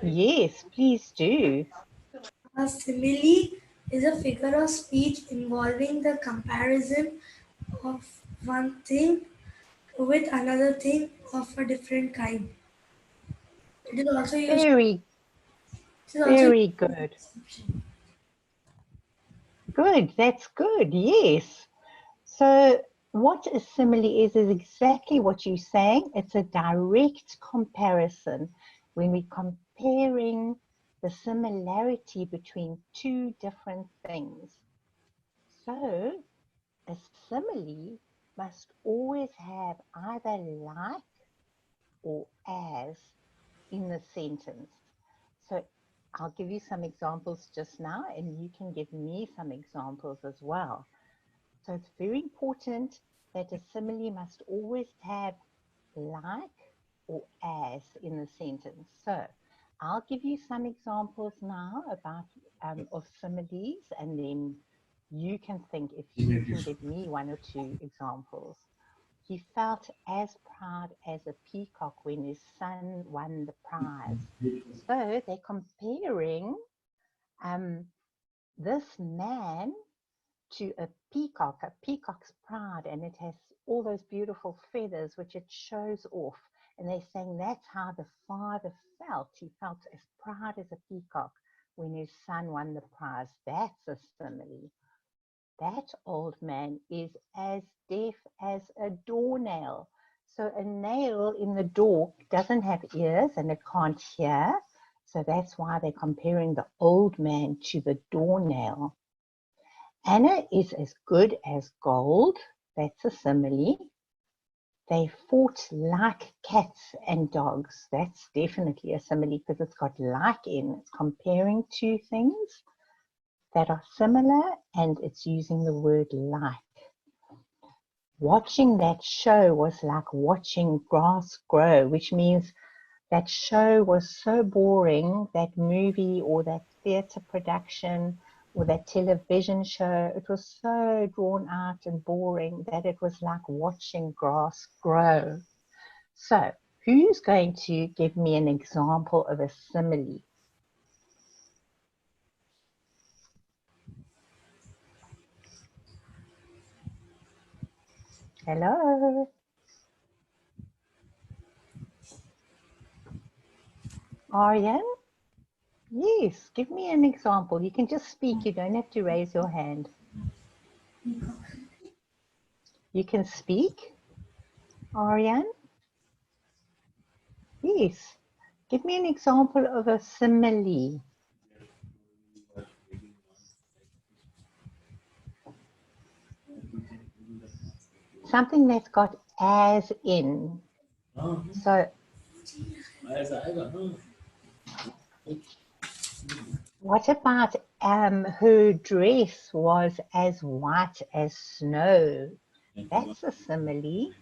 Yes, please do. A simile is a figure of speech involving the comparison of one thing with another thing of a different kind. It is also used. Very, It is also very used in good. description. Good, that's good, yes. So what a simile is exactly what you're saying. It's a direct comparison when we're comparing the similarity between two different things. So a simile must always have either like or as in the sentence. So I'll give you some examples just now, and you can give me some examples as well. So it's very important that a simile must always have like or as in the sentence. So I'll give you some examples now about of similes, and then you can think if you can give me one or two examples. He felt as proud as a peacock when his son won the prize. So they're comparing this man to a peacock. A peacock's proud, and it has all those beautiful feathers which it shows off. And they're saying that's how the father felt. He felt as proud as a peacock when his son won the prize. That's a simile. That old man is as deaf as a doornail. So a nail in the door doesn't have ears and it can't hear. So that's why they're comparing the old man to the doornail. Anna is as good as gold. That's a simile. They fought like cats and dogs. That's definitely a simile because it's got like in. It's comparing two things that are similar and it's using the word like. Watching that show was like watching grass grow, which means that show was so boring, that movie or that theatre production or that television show, it was so drawn out and boring that it was like watching grass grow. So, who's going to give me an example of a simile? Hello? Aryan? Yes, give me an example. You can just speak. You don't have to raise your hand. You can speak, Aryan? Yes. Give me an example of a simile. Something that's got as in. So what about her dress was as white as snow? That's a simile.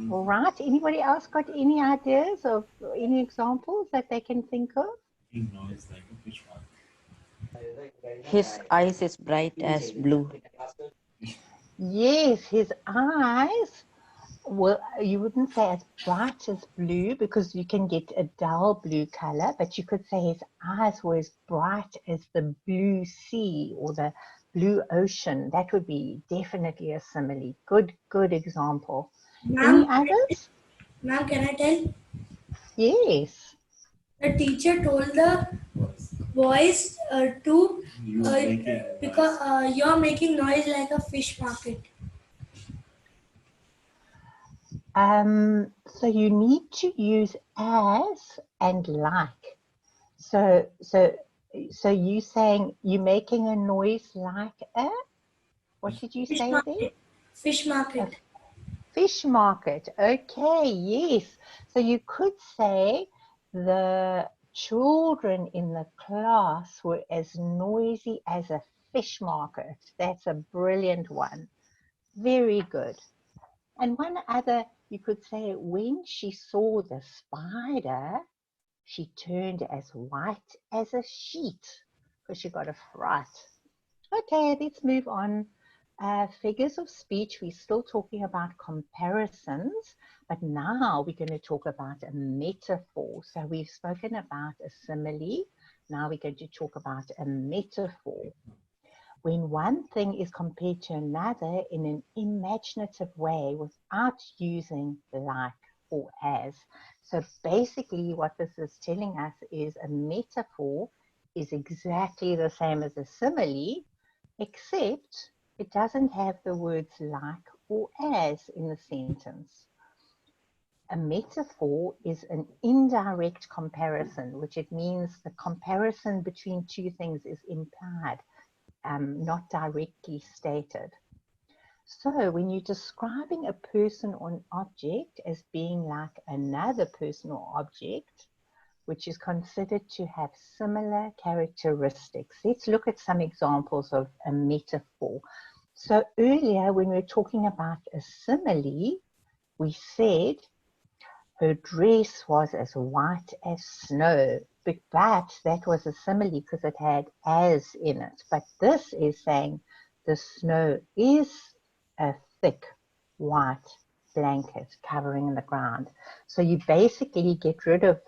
All right. Anybody else got any ideas of any examples that they can think of? His eyes is bright as blue. Yes, his eyes. Well, you wouldn't say as bright as blue because you can get a dull blue color, but you could say his eyes were as bright as the blue sea or the blue ocean. That would be definitely a simile. Good example. Any Ma'am, others? ma'am, can I tell? Yes. The teacher told the boys to because you're making noise like a fish market. So you need to use as and like. So you saying you're making a noise like a, what did you Fish say there? market. Fish A market. fish market. Okay, yes. So you could say the children in the class were as noisy as a fish market. That's a brilliant one. Very good. And one other, you could say, when she saw the spider, she turned as white as a sheet because she got a fright. Okay, let's move on. Figures of speech, we're still talking about comparisons, but now we're going to talk about a metaphor. So we've spoken about a simile. Now we're going to talk about a metaphor. When one thing is compared to another in an imaginative way without using like or as. So basically what this is telling us is a metaphor is exactly the same as a simile, except it doesn't have the words like or as in the sentence. A metaphor is an indirect comparison, which it means the comparison between two things is implied, not directly stated. So when you're describing a person or an object as being like another person or object, which is considered to have similar characteristics. Let's look at some examples of a metaphor. So earlier when we were talking about a simile, we said her dress was as white as snow, but that was a simile because it had as in it. But this is saying the snow is a thick white blanket covering the ground. So you basically get rid of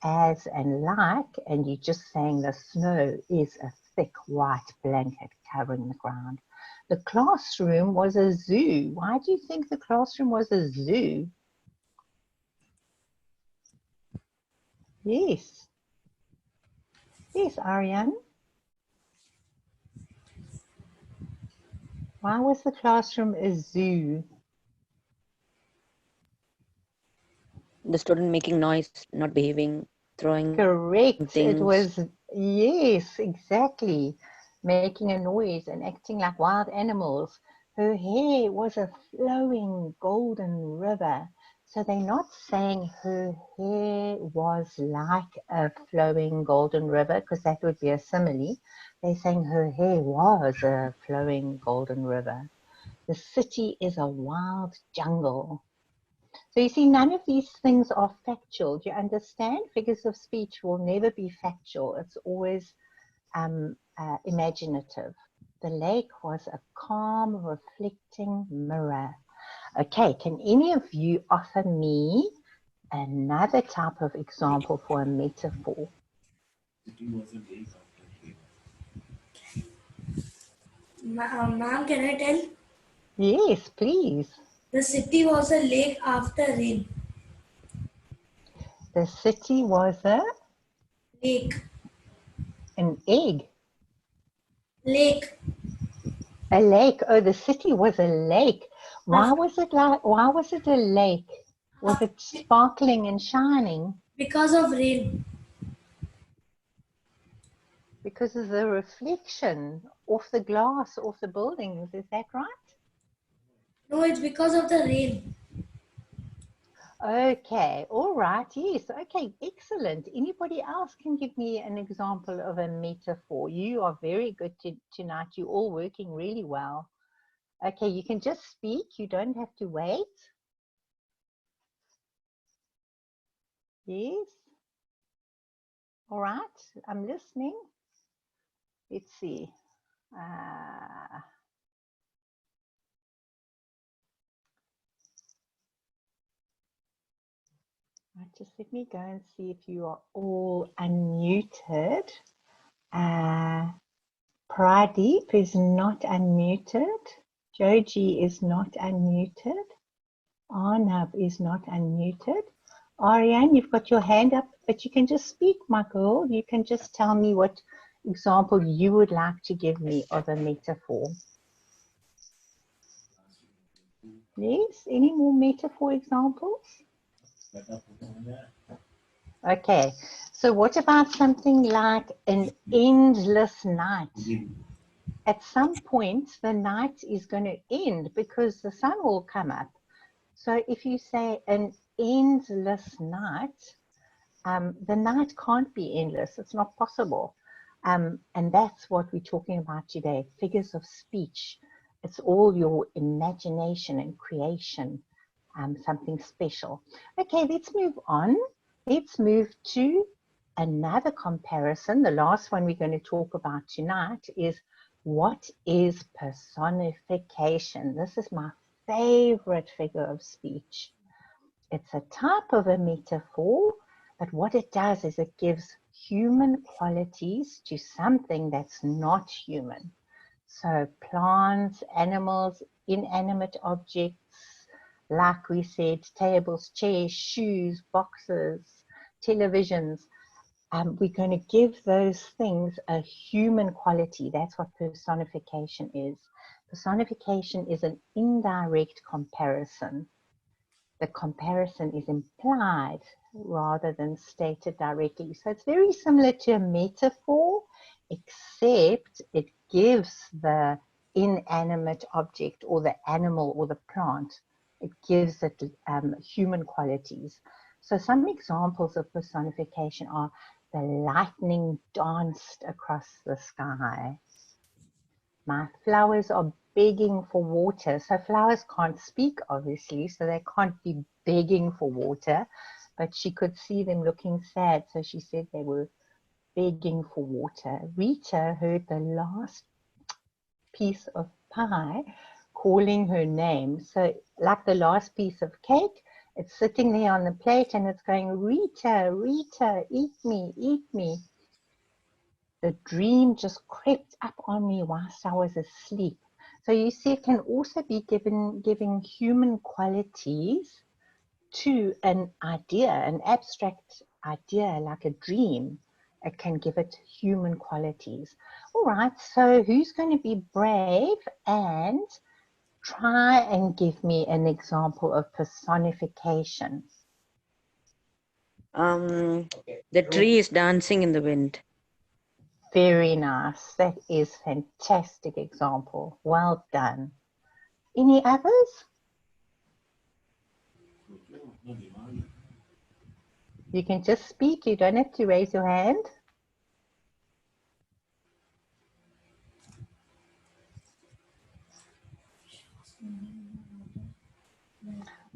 as and like, and you're just saying the snow is a thick white blanket covering the ground. The classroom was a zoo. Why do you think the classroom was a zoo? Yes. Yes, Ariane. Why was the classroom a zoo? The student making noise, not behaving, throwing Correct. It things. was, yes, exactly. Making a noise and acting like wild animals. Her hair was a flowing golden river. So they're not saying her hair was like a flowing golden river, because that would be a simile. They're saying her hair was a flowing golden river. The city is a wild jungle. So you see, none of these things are factual. Do you understand? Figures of speech will never be factual. It's always imaginative. The lake was a calm, reflecting mirror. Okay, can any of you offer me another type of example for a metaphor? Ma'am, can I tell? Yes, please. The city was a lake after rain. The city was Lake. an egg. Lake. A lake. Oh, the city was a lake. Why was it a lake? Was it sparkling and shining? Because of rain. Because of the reflection off the glass, off the buildings. Is that right? No, it's because of the rain. Okay, all right, yes. Okay, excellent. Anybody else can give me an example of a metaphor? You are very good tonight. You're all working really well. Okay, you can just speak. You don't have to wait. Yes. All right, I'm listening. Let's see. Right, just let me go and see if you are all unmuted. Pradeep is not unmuted. Joji is not unmuted. Arnab is not unmuted. Ariane, you've got your hand up, but you can just speak, my girl. You can just tell me what example you would like to give me of a metaphor. Yes, any more metaphor examples? Okay, so what about something like an endless night? At some point, the night is going to end because the sun will come up. So if you say an endless night, the night can't be endless. It's not possible. And that's what we're talking about today, figures of speech. It's all your imagination and creation, something special. Okay, let's move on. Let's move to another comparison. The last one we're going to talk about tonight is What is personification? This is my favorite figure of speech. It's a type of a metaphor, but what it does is it gives human qualities to something that's not human. So plants, animals, inanimate objects, like we said, tables, chairs, shoes, boxes, televisions. We're going to give those things a human quality. That's what personification is. Personification is an indirect comparison. The comparison is implied rather than stated directly. So it's very similar to a metaphor, except it gives the inanimate object or the animal or the plant, it gives it human qualities. So some examples of personification are the lightning danced across the sky. My flowers are begging for water. So flowers can't speak, obviously, so they can't be begging for water, but she could see them looking sad, so she said they were begging for water. Rita heard the last piece of pie calling her name. So like the last piece of cake, it's sitting there on the plate and it's going, Rita, Rita, eat me, eat me. The dream just crept up on me whilst I was asleep. So you see, it can also be giving human qualities to an idea, an abstract idea like a dream. It can give it human qualities. All right, so who's going to be brave and try and give me an example of personification? The tree is dancing in the wind. Very nice. That is fantastic example. Well done. Any others? You can just speak. You don't have to raise your hand.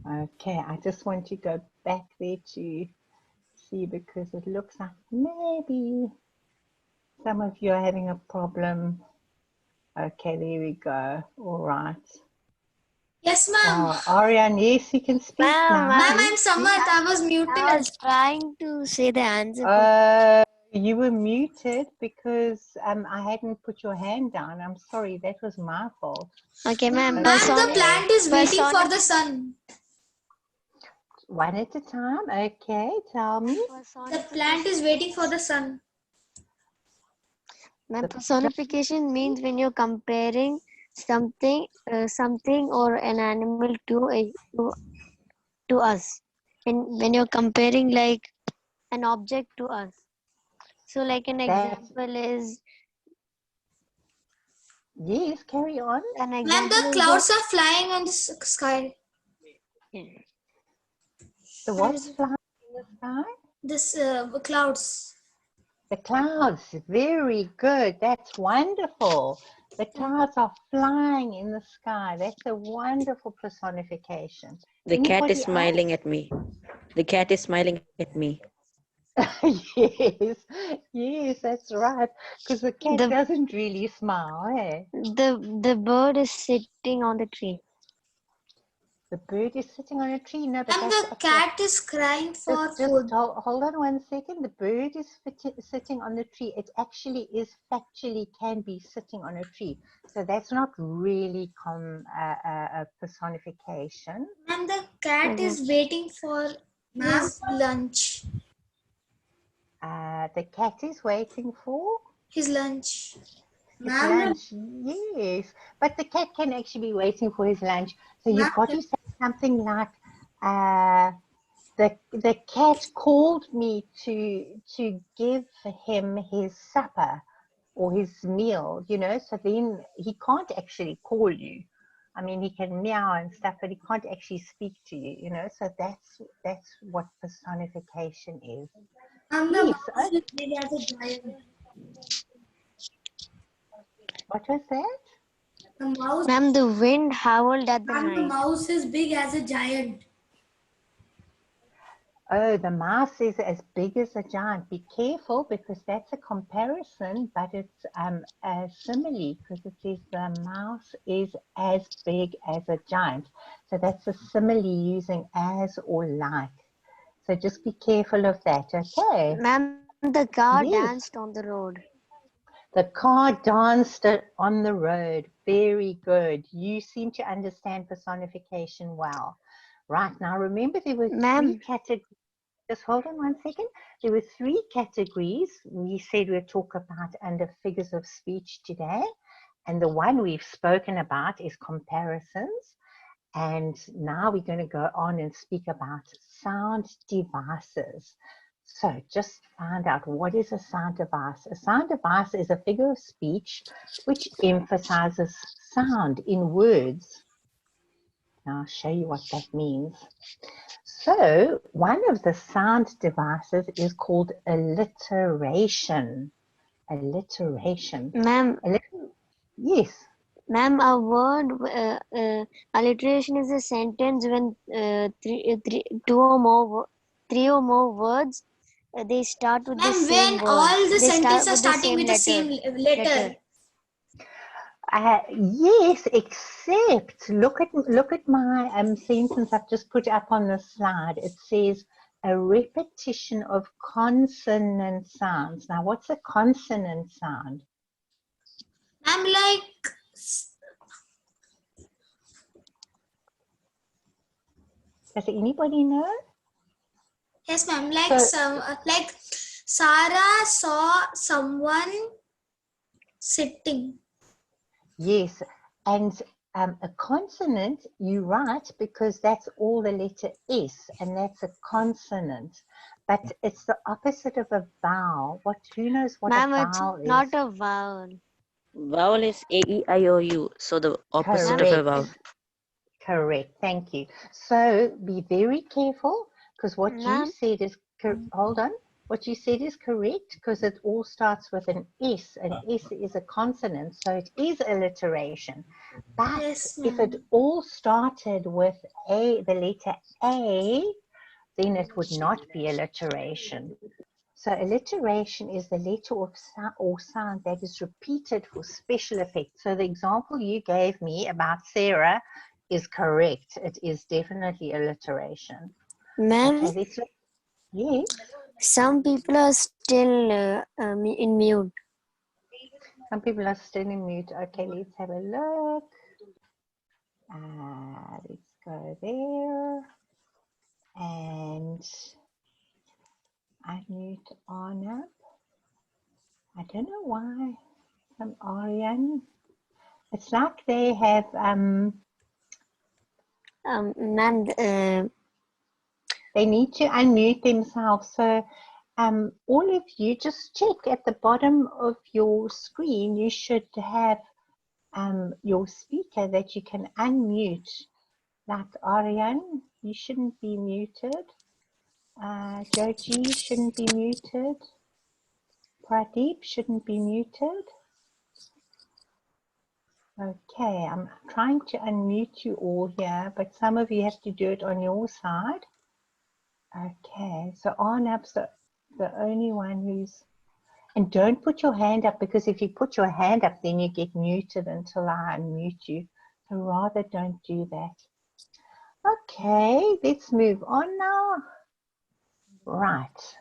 Okay, I just want to go back there to see because it looks like maybe some of you are having a problem. Okay, there we go. All right. Yes, ma'am. Ariane, yes, you can speak now. Ma'am, I'm Samarth. I was muted. I was trying to say the answer. You were muted because I hadn't put your hand down. I'm sorry, that was my fault. Okay, ma'am. Ma'am, the plant is waiting for the sun. One at a time. Okay, tell me. The plant is waiting for the sun. Ma'am, personification means when you're comparing something or an animal to us, and when you're comparing like an object to us. So like an example is yes, carry on. an Ma'am, example the is clouds are flying on the sky. The what's flying in the sky? This clouds. The clouds, very good. That's wonderful. The clouds are flying in the sky. That's a wonderful personification. The cat Anybody is smiling at me. The cat is smiling at me. Yes, yes, that's right. Because the cat doesn't really smile, eh? the bird is sitting on the tree. The bird is sitting on a tree. No, but And that's the cat is crying for food. just hold on 1 second. The bird is sitting on the tree. It actually is factually can be sitting on a tree. So that's not really a personification. And the cat is waiting for his lunch. The cat is waiting for His lunch. his lunch. Yes, but the cat can actually be waiting for his lunch. So you've got to say something like, the cat called me to give him his supper or his meal, you know, so then he can't actually call you. I mean, he can meow and stuff, but he can't actually speak to you, you know, so that's what personification is. And the mouse is big as a giant. What was that? The mouse. Ma'am, the wind howled at the And the night. mouse is big as a giant. Oh, the mouse is as big as a giant. Be careful because that's a comparison, but it's a simile because it says the mouse is as big as a giant. So that's a simile using as or like. So just be careful of that, okay? Ma'am, the car Yes. danced on the road. The car danced on the road. Very good. You seem to understand personification well. Right, now remember there were three Ma'am, categories. Just hold on 1 second. There were three categories we said we'd talk about under figures of speech today. And the one we've spoken about is comparisons. And now we're going to go on and speak about sound devices. So just find out, what is a sound device? A sound device is a figure of speech which emphasizes sound in words. Now I'll show you what that means. So one of the sound devices is called alliteration. Alliteration. ma'am, Yes. ma'am, a word alliteration is a sentence when three or more words they start with the Ma'am, same when word. all the They start sentences are with the starting same with the same letter. Yes, except look at my sentence I've just put up on the slide. It says a repetition of consonant sounds. Now, what's a consonant sound? Ma'am, like, Does anybody know? yes, ma'am, like So, like Sarah saw someone sitting. yes, and a consonant you write because that's all the letter S, and that's a consonant. But it's the opposite of a vowel. Who knows what a Ma'am, it's vowel is? not a vowel. Vowel is A-E-I-O-U. So the opposite of a Correct. vowel. Correct. Thank you. So be very careful because what you Ma'am, said is, hold on, what you said is correct because it all starts with an S. An S is a consonant, so it is alliteration. But Yes, if it ma'am. all started with the letter A, then it would not be alliteration. So alliteration is the letter or sound that is repeated for special effect. So the example you gave me about Sarah is correct. It is definitely alliteration. ma'am, Okay, let's look. Yes, some people are still in mute. some people are still in mute. Okay, let's have a look. Let's go there and unmute Anna. I don't know why some Aryan. It's like they have Ma'am, they need to unmute themselves. So all of you just check at the bottom of your screen. You should have your speaker that you can unmute. Like Ariane, you shouldn't be muted. Joji shouldn't be muted. Pradeep shouldn't be muted. Okay, I'm trying to unmute you all here, but some of you have to do it on your side. Okay, so Arnab's the only one who's, and don't put your hand up because if you put your hand up, then you get muted until I unmute you. So rather don't do that. Okay, let's move on now. Right.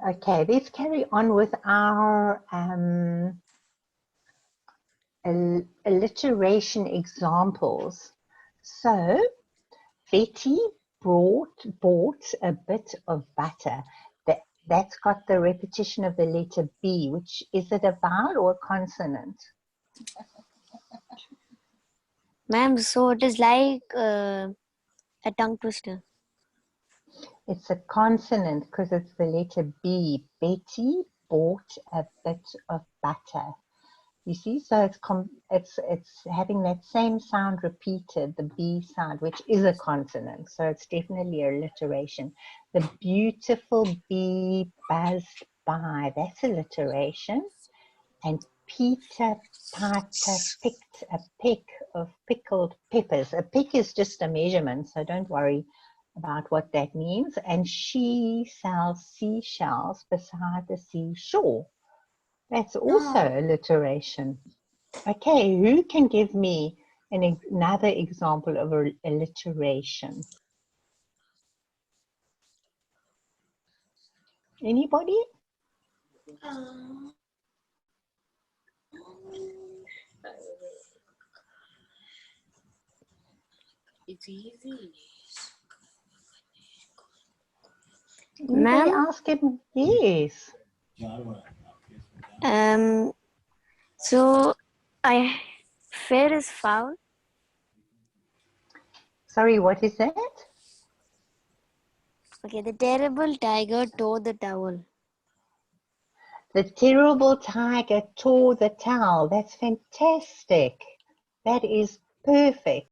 Okay, let's carry on with our alliteration examples. So Betty bought a bit of butter. That's got the repetition of the letter B, which is it a vowel or a consonant? ma'am, so it is like a tongue twister. It's a consonant because it's the letter B. Betty bought a bit of butter. You see, so it's having that same sound repeated, the B sound, which is a consonant. So it's definitely alliteration. The beautiful bee buzzed by. That's alliteration. And Peter Piper picked a peck of pickled peppers. A peck is just a measurement, so don't worry about what that means. And she sells seashells beside the seashore. That's also alliteration. Okay, who can give me another example of alliteration? Anybody? It's easy. Anybody Ma'am? ask him? Yes. So I fair is foul. Sorry, what is that? Okay, the terrible tiger tore the towel. The terrible tiger tore the towel. That's fantastic. That is perfect.